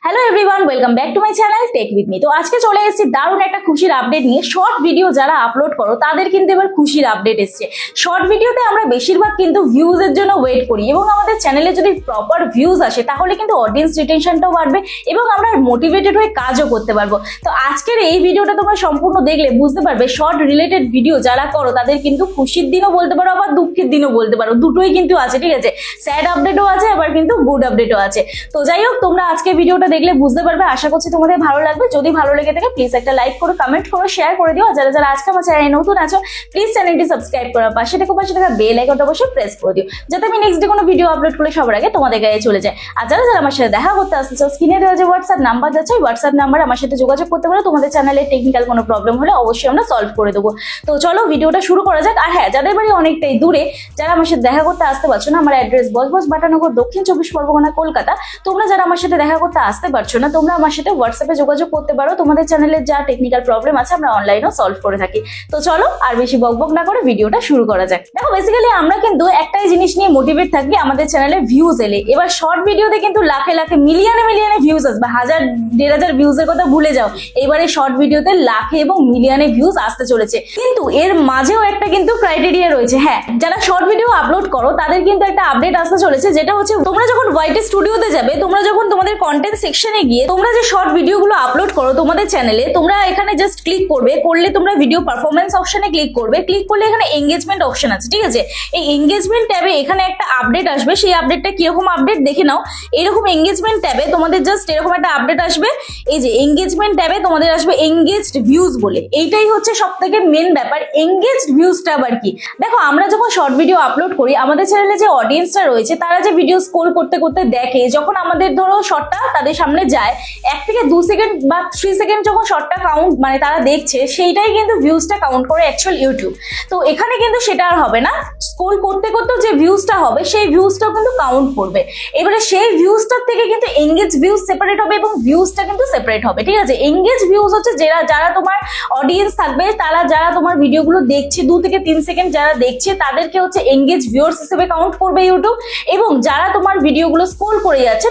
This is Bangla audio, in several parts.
Hello everyone, welcome back to my channel tech with me. তো আজকে চলে এসেছি দারুণ একটা খুশির আপডেট নিয়ে। শর্ট ভিডিও যারা আপলোড করো তাদের কিন্তু এবার খুশির আপডেট এসছে। শর্ট ভিডিওতে আমরা বেশিরভাগ কিন্তু ভিউজ এর জন্য ওয়েট করি এবং আমাদের চ্যানেলে যদি প্রপার ভিউজ আসে তাহলে কিন্তু অডিয়েন্স রিটেনশনটাও বাড়বে এবং আমরা মোটিভেটেড হয়ে কাজও করতে পারবো। তো আজকের এই ভিডিওটা তোমরা সম্পূর্ণ দেখলে বুঝতে পারবে শর্ট রিলেটেড ভিডিও যারা করো তাদের কিন্তু খুশির দিনও বলতে পারো আবার দুঃখের দিনও বলতে পারো, দুটোই কিন্তু আছে। ঠিক আছে, স্যাড আপডেটও আছে আবার কিন্তু গুড আপডেটও আছে। তো যাই হোক, তোমরা আজকে ভিডিওটা দেখলে বুঝতে পারবে। আশা করছি তোমাদের ভালো লাগবে। যদি ভালো লেগে থাকে প্লিজ একটা লাইক করো, কমেন্ট করো, শেয়ার করে দিও। আর যারা যারা আজকে আমার চ্যানেলে নতুন আছো প্লিজ চ্যানেলটি সাবস্ক্রাইব করো, পাশে থাকা বেল আইকনটা অবশ্যই প্রেস করে দিও যাতে আমি নেক্সট ডে কোনো ভিডিও আপলোড করলে সবার আগে তোমাদের গায়ে চলে যায়। আর যারা যারা আমার সাথে দেখা করতে আসতে চাও স্ক্রিনে দেওয়া যে হোয়াটসঅ্যাপ নাম্বার যাচ্ছে হোয়াটসঅ্যাপ নাম্বার আমার সাথে যোগাযোগ করতে পারো। তোমাদের চ্যানেলে টেকনিক্যাল কোনো প্রবলেম হলে অবশ্যই আমরা সলভ করে দেবো। তো চলো ভিডিওটা শুরু করা যাক। আর হ্যাঁ, যাদের বাড়ি অনেকটাই দূরে, যারা আমার সাথে দেখা করতে আসতে পারছো না, আমার অ্যাড্রেস বজবজ বাটানগর, দক্ষিণ 24 পরগনা, কলকাতা। তোমরা যারা আমার সাথে দেখা করতে আসতে পারছো না, তোমরা আমার সাথে হোয়াটসঅ্যাপে যোগাযোগ করতে পারো। তোমাদের চ্যানেলের যা টেকনিক্যাল প্রবলেম আছে আমরা অনলাইনেও সলভ করে থাকি। তো চলো আর বেশি বকবক না করে ভিডিওটা শুরু করা যাক। দেখো, বেসিক্যালি আমরা কিন্তু একটাই জিনিস নিয়ে মোটিভেট থাকি, আমাদের চ্যানেলে ভিউজ এলে। এবার শর্ট ভিডিওতে কিন্তু লাখে লাখে মিলিয়নে ভিউজ আসবে। 1000-1500 ভিউজের কথা ভুলে যাও, এবারে শর্ট ভিডিওতে লাখে এবং মিলিয়নে ভিউজ আসতে চলেছে। কিন্তু এর মাঝেও একটা কিন্তু ক্রাইটেরিয়া রয়েছে। হ্যাঁ, যারা শর্ট ভিডিও আপলোড করো তাদের কিন্তু একটা আপডেট আসতে চলেছে, যেটা হচ্ছে তোমরা যখন ওয়াইটি স্টুডিওতে যাবে, তোমরা যখন তোমাদের কন্টেন্ট সেকশনে গিয়ে তোমরা যে শর্ট ভিডিওগুলো আপলোড করো তোমাদের চ্যানেলে, তোমরা এখানে জাস্ট ক্লিক করবে, করলে তোমরা ভিডিও পারফরমেন্স অপশনে ক্লিক করবে। ক্লিক করলে এখানে এঙ্গেজমেন্ট অপশন আছে। ঠিক আছে, এই এঙ্গেজমেন্ট ট্যাবে এখানে একটা আপডেট আসবে। সেই আপডেটটা কিরকম আপডেট দেখে নাও। এরকম এঙ্গেজমেন্ট ট্যাবে তোমাদের জাস্ট এরকম একটা আপডেট আসবে। এই যে এঙ্গেজমেন্ট ট্যাবে তোমাদের আসবে এঙ্গেজড ভিউজ বলে। এইটাই হচ্ছে সব থেকে মেন ব্যাপার, এঙ্গেজড ভিউজটা আবার কি। দেখো, আমরা যখন শর্ট ভিডিও আপলোড করি আমাদের চ্যানেলে যে অডিয়েন্সটা রয়েছে তারা যে ভিডিও স্ক্রল করতে করতে দেখে, যখন আমাদের ধরো শর্টটা তাদের সামনে যায় 1 থেকে 2 সেকেন্ড বা 3 সেকেন্ড যখন শর্টটা কাউন্ট মানে তারা দেখছে, সেইটাই কিন্তু ভিউজটা কাউন্ট করে অ্যাকচুয়াল ইউটিউব। তো এখানে কিন্তু সেটা আর হবে না, স্ক্রল করতে করতে যে ভিউজটা হবে সেই ভিউজটাও কিন্তু কাউন্ট করবে। এবারে সেই ভিউজটার থেকে কিন্তু এঙ্গেজ ভিউজ সেপারেট হবে এবং ভিউজটা কিন্তু সেপারেট হবে। ঠিক আছে, এঙ্গেজ ভিউজ হচ্ছে যারা তোমার অডিয়েন্স থাকবে, তারা যারা তোমার ভিডিওগুলো দেখছে 2 থেকে 3 সেকেন্ড যারা দেখছে তাদেরকে হচ্ছে এঙ্গেজ ভিউয়ার্স হিসেবে কাউন্ট করবে ইউটিউব। এবং যারা তোমার ভিডিওগুলো স্ক্রল করে যাচ্ছে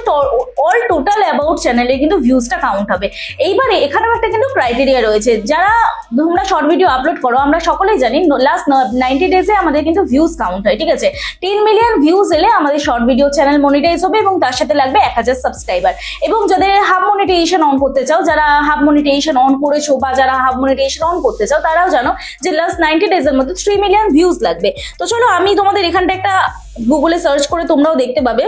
অল টোটাল অ্যাবাউট চ্যানেলে কিন্তু ভিউজটা কাউন্ট হবে। এইবারে এখানেও একটা কিন্তু ক্রাইটেরিয়া রয়েছে। যারা তোমরা শর্ট ভিডিও আপলোড করো, আমরা সকলেই জানি লাস্ট 90 ডেজে আমাদের কিন্তু ভিউজ কাউন্ট হয়। ঠিক আছে, 10 মিলিয়ন ভিউজ এলে আমাদের শর্ট ভিডিও চ্যানেল মনিটাইজ হবে এবং তার সাথে লাগবে 1000 সাবস্ক্রাইবার। এবং যাদের হাফ মনিটাইজেশন অন করতে চাও, যারা হাফ মনিটাইজেশন অন করেছো বা যারা হাফ মনিটাইজেশন অন করতে চাও, তারাও জানো যে লাস্ট 90 ডেজের মধ্যে 3 মিলিয়ন ভিউজ লাগবে। তো চলো আমি তোমাদের এখানটা একটা গুগলে সার্চ করে তোমরাও দেখতে পাবে।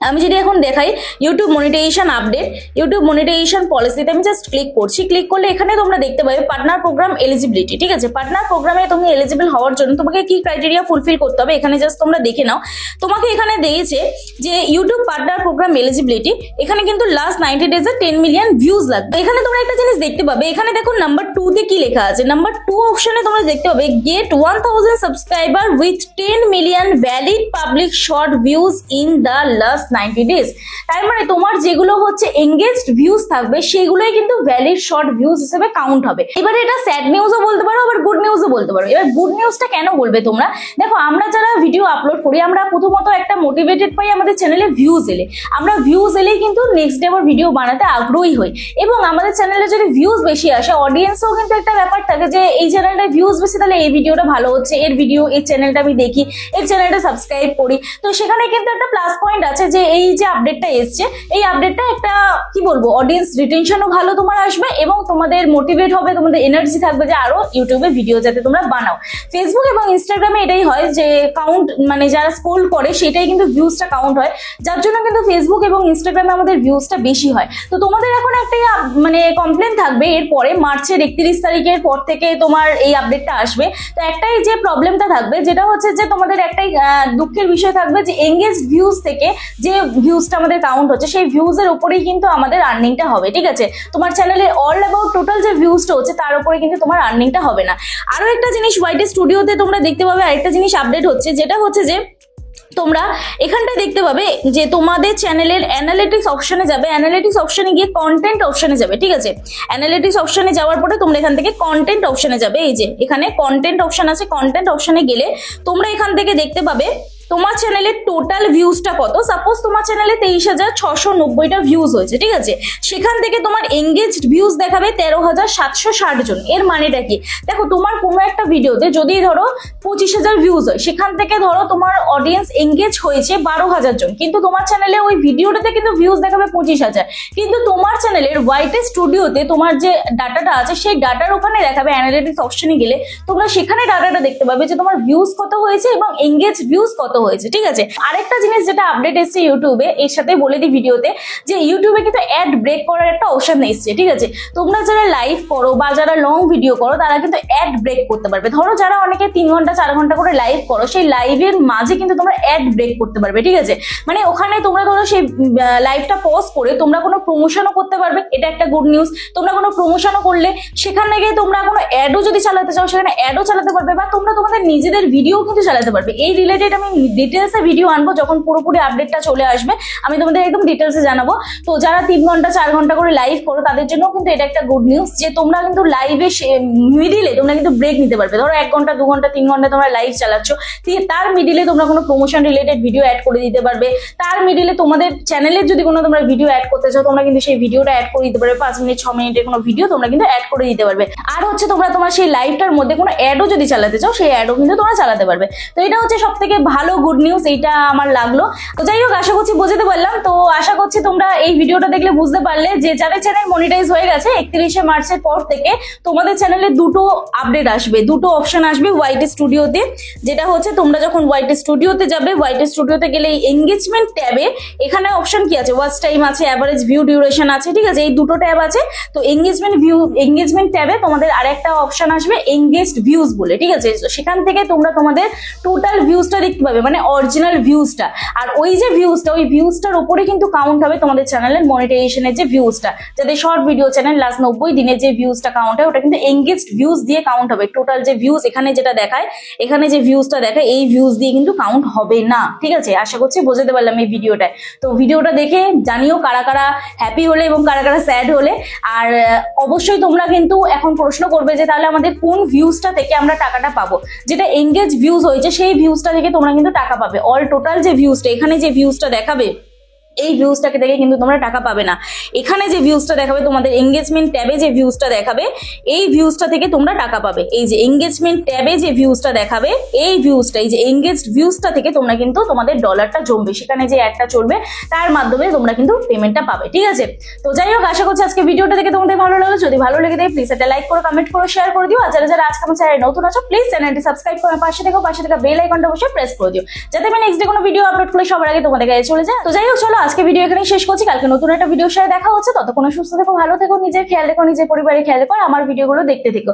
আমি যদি এখন দেখাই YouTube monetization update, YouTube monetization পলিসিতে আমি জাস্ট ক্লিক করছি। ক্লিক করলে এখানে তোমরা দেখতে পাবে পার্টনার প্রোগ্রাম এলিজিবিলিটি। ঠিক আছে, পার্টনার প্রোগ্রামে তুমি এলিজিবল হওয়ার জন্য তোমাকে কি ক্রাইটেরিয়া ফুলফিল করতে হবে এখানে জাস্ট তোমরা দেখে নাও। তোমাকে এখানে দিয়েছে যে ইউটিউব পার্টনার প্রোগ্রাম এলিজিবিলিটি, এখানে কিন্তু লাস্ট 90 ডেজে 10 মিলিয়ন ভিউজ লাগবে। এখানে তোমরা একটা জিনিস দেখতে পাবে, এখানে দেখো নাম্বার 2 তে কি লেখা আছে। নাম্বার 2 অপশনে তোমরা দেখতে পাবে get 1000 subscriber with 10 million valid public short views in the last 90 days. তার মানে তোমার যেগুলো হচ্ছে এঙ্গেজড ভিউজ থাকবে সেগুলোই কিন্তু ভ্যালিড শর্ট ভিউজ হিসেবে কাউন্ট হবে। এবারে এটা স্যাড নিউজও বলতে পারো আবার গুড নিউজও বলতে পারো। এবার গুড নিউজটা কেন বলবে তোমরা? দেখো, আমরা যারা ভিডিও আপলোড করি আমরা প্রথমত একটা মোটিভেটেড পাই আমাদের চ্যানেলে ভিউজ এলে। আমরা ভিউজ এলেই কিন্তু নেক্সট ডে আবার ভিডিও বানাতে আগ্রহী হই এবং আমাদের চ্যানেলে যদি ভিউজ বেশি আসে অডিয়েন্সও কিন্তু একটা ব্যাপার থাকে যে এই চ্যানেলটা ভিউজ বেশি, তাহলে এই ভিডিওটা ভালো হচ্ছে, এর ভিডিও এই চ্যানেলটা আমি দেখি, এই চ্যানেলটা সাবস্ক্রাইব করি। তো সেখানে কিন্তু একটা প্লাস পয়েন্ট আছে যে এই যে আপডেটটা এসছে, এই আপডেটটা একটা কি বলবো অডিয়েন্স রিটেনশনও ভালো তোমার আসবে এবং তোমাদের মোটিভেট হবে, তোমাদের এনার্জি থাকবে যে আরো ইউটিউবে ভিডিও যাতে তোমরা বানাও। ফেসবুক এবং ইনস্টাগ্রামে এটাই হয় যে কাউন্ট মানে যারা স্ক্রল করে সেটাই কিন্তু ভিউজটা কাউন্ট হয়, যার জন্য কিন্তু ফেসবুক এবং ইনস্টাগ্রামে আমাদের ভিউজটা বেশি হয়। তো তোমাদের এখন একটা মানে কমপ্লেন থাকবে এরপরে মার্চের 31 তারিখের পর থেকে তোমার এই আপডেটটা আসবে। তো একটাই যে প্রবলেমটা থাকবে যেটা হচ্ছে যে তোমাদের একটাই দুঃখের বিষয় থাকবে যে এঙ্গেজ ভিউজ থেকে যে ভিউজটা আমাদের কাউন্ট হচ্ছে সেই ভিউজের উপরেই কিন্তু আমাদের আর্নিংটা হবে। ঠিক আছে, তোমার চ্যানেলে অল অ্যাবাউট টোটাল যে ভিউজটা হচ্ছে তার উপরে কিন্তু তোমার আর্নিংটা হবে না। আরো একটা জিনিস ওয়াইটি স্টুডিওতে তোমরা দেখতে পাবে, আরেকটা জিনিস আপডেট হচ্ছে যেটা হচ্ছে যে তোমরা এখানটায় দেখতে পাবে যে তোমাদের চ্যানেলের অ্যানালিটিক্স অপশনে যাবে, অ্যানালিটিক্স অপশনে গিয়ে কন্টেন্ট অপশনে যাবে। ঠিক আছে, অ্যানালিটিক্স অপশনে যাওয়ার পরে তোমরা এখান থেকে কন্টেন্ট অপশনে যাবে। এই যে এখানে কন্টেন্ট অপশন আছে, কন্টেন্ট অপশনে গেলে তোমরা এখান থেকে দেখতে পাবে তোমার চ্যানেলের টোটাল ভিউজটা কত। সাপোজ তোমার চ্যানেলে 23,690টা ভিউজ হয়েছে, ঠিক আছে, সেখান থেকে তোমার এঙ্গেজড ভিউজ দেখাবে 13,760 জন। এর মানেটা কি, দেখো তোমার কোনো একটা ভিডিওতে যদি ধরো 25,000 ভিউজ হয়, সেখান থেকে ধরো তোমার অডিয়েন্স এঙ্গেজ হয়েছে 12,000 জন, কিন্তু তোমার চ্যানেলে ওই ভিডিওটাতে কিন্তু ভিউজ দেখাবে 25,000। কিন্তু তোমার চ্যানেলের ওয়াইটি স্টুডিওতে তোমার যে ডাটাটা আছে সেই ডাটার ওখানে দেখাবে, অ্যানালিটিক্স অপশনে গেলে তোমরা সেখানে ডাটাটা দেখতে পাবে যে তোমার ভিউজ কত হয়েছে এবং এঙ্গেজ ভিউজ কত হয়েছে, ঠিক আছে। আরেকটা জিনিস যেটা আপডেট এসছে ইউটিউবে, এর সাথে বলে দিই ভিডিওতে, যে ইউটিউবে কিন্তু অ্যাড ব্রেক করার একটা অপশন এসছে, ঠিক আছে। তোমরা যারা লাইভ করো বা যারা লং ভিডিও করো তারা কিন্তু অ্যাড ব্রেক করতে পারবে। ধরো যারা অনেকে 3 ঘন্টা 4 ঘন্টা করে লাইভ করো, সেই লাইভের মাঝে কিন্তু তোমরা অ্যাড ব্রেক করতে পারবে, ঠিক আছে। মানে ওখানে তোমরা ধরো সেই লাইভটা পজ করে তোমরা কোনো প্রমোশনও করতে পারবে, এটা একটা গুড নিউজ। তোমরা কোনো প্রমোশনও করলে সেখানে গিয়ে তোমরা কোনো অ্যাডও যদি চালাতে চাও সেখানে অ্যাডও চালাতে পারবে, বা তোমরা তোমাদের নিজেদের ভিডিও কিন্তু চালাতে পারবে। এই রিলেটেড আমি ডিটেলসে ভিডিও আনবো, যখন পুরোপুরি আপডেটটা চলে আসবে আমি তোমাদের একদম ডিটেলসে জানাবো। তো যারা 3 ঘন্টা 4 ঘন্টা করে লাইভ করো তাদের জন্য কিন্তু এটা একটা গুড নিউজ, যে তোমরা কিন্তু লাইভে মিডিলে তোমরা কিন্তু ব্রেক নিতে পারবে। ধরো 1 ঘন্টা 2 ঘন্টা 3 ঘন্টা তোমরা লাইভ চালাচ্ছ, তার মিডিলে তোমরা কোনো প্রমোশন রিলেটেড ভিডিও অ্যাড করে দিতে পারবে। তার মিডিলে তোমাদের চ্যানেলের যদি কোনো তোমরা ভিডিও অ্যাড করতে চাও, তোমরা কিন্তু সেই ভিডিওটা অ্যাড করে দিতে পারবে। 5 মিনিট 6 মিনিটের কোনো ভিডিও তোমরা কিন্তু অ্যাড করে দিতে পারবে। আর হচ্ছে তোমরা তোমার সেই লাইভটার মধ্যে কোনো অ্যাডও যদি চালাতে চাও, সেই অ্যাডও কিন্তু তোমরা চালাতে পারবে। তো এটা হচ্ছে সব থেকে ভালো গুড নিউজ, এইটা আমার লাগলো। তো যাই হোক, আশা করছি বোঝাতে পারলাম। তো আশা করছি তোমরা এই ভিডিওটা দেখলে বুঝতে পারলে যে যাদের চ্যানেল মনিটাইজ হয়ে গেছে 31শে মার্চের পর থেকে তোমাদের চ্যানেলে দুটো আপডেট আসবে, দুটো অপশন আসবে ওয়াইটি স্টুডিওতে। যেটা হচ্ছে তোমরা যখন ওয়াইটি স্টুডিওতে যাবে, ওয়াইটি স্টুডিওতে গেলে এই এঙ্গেজমেন্ট ট্যাবে এখানে অপশন কি আছে, ওয়াচ টাইম আছে, অ্যাভারেজ ভিউ ডিউরেশন আছে, ঠিক আছে, এই দুটো ট্যাব আছে। তো এঙ্গেজমেন্ট ট্যাবে তোমাদের আরেকটা অপশন আসবে এঙ্গেজড ভিউজ বলে, ঠিক আছে। সেখান থেকে তোমরা তোমাদের টোটাল ভিউজটা দেখতে পাবে, মানে অরিজিনাল ভিউজটা। আর ওই যে ভিউজটা, ওই ভিউজটার উপরে কিন্তু কাউন্ট হবে তোমাদের চ্যানেলের মনিটাইজেশনের যে ভিউজটা। যাদের শর্ট ভিডিও চ্যানেল লাস্ট 90 দিনে যে ভিউজটা কাউন্ট হয়, ওটা কিন্তু এঙ্গেজড ভিউজ দিয়ে কাউন্ট হবে। টোটাল যে ভিউজ এখানে যেটা দেখায়, এখানে যে ভিউজটা দেখায়, এই ভিউজ দিয়ে কিন্তু কাউন্ট হবে না, ঠিক আছে। আশা করছি বোঝাতে পারলাম এই ভিডিওটায়। তো ভিডিওটা দেখে জানিও কারা কারা হ্যাপি হলে এবং কারা কারা স্যাড হলে। আর অবশ্যই তোমরা কিন্তু এখন প্রশ্ন করবে যে তাহলে আমাদের কোন ভিউজটা থেকে আমরা টাকাটা পাবো। যেটা এঙ্গেজ ভিউজ হয়েছে সেই ভিউজটা থেকে তোমরা কিন্তু টাকা পাবে। অল টোটাল যে ভিউজটা, এখানে যে ভিউজটা দেখাবে, এই ভিউজটাকে দেখে কিন্তু তোমরা টাকা পাবে না। এখানে যে ভিউজটা দেখাবে তোমাদের এঙ্গেজমেন্ট ট্যাবে, যে ভিউজটা দেখাবে, এই ভিউজটা থেকে তোমরা টাকা পাবে। এই যে এঙ্গেজমেন্ট ট্যাবে যে ভিউজটা দেখাবে, এই ভিউজটা, এই যে এঙ্গেজড ভিউজটা থেকে তোমরা কিন্তু তোমাদের ডলারটা জমবে, সেখানে যে অ্যাডটা চলবে তার মাধ্যমে তোমরা কিন্তু পেমেন্টটা পাবে, ঠিক আছে। তো যাই হোক, আশা করছি আজকে ভিডিওটা দেখে তোমাদের ভালো লাগলো। যদি ভালো লেগে থাকে প্লিজ একটা লাইক করো, কমেন্ট করো, শেয়ার করে দিও। আর যারা যারা আজকে আমার চ্যানেলে নতুন আছো প্লিজ চ্যানেলটি সাবস্ক্রাইব করো, পাশে থাকা বেল আইকনটা অবশ্যই প্রেস করে দিও, যাতে আমি নেক্সট ডে কোনো ভিডিও আপলোড করলে সবার আগে তোমাদের কাছে চলে যায়। তো যাই হোক, চলো আজকে ভিডিও এখানেই শেষ করছি। কালকে নতুন একটা ভিডিওর সাথে দেখা হচ্ছে। ততক্ষণ সুস্থ থেকো, ভালো থেকো, নিজের খেয়াল রেখো, নিজের পরিবারের খেয়াল রেখো, আমার ভিডিওগুলো দেখতে থেকো।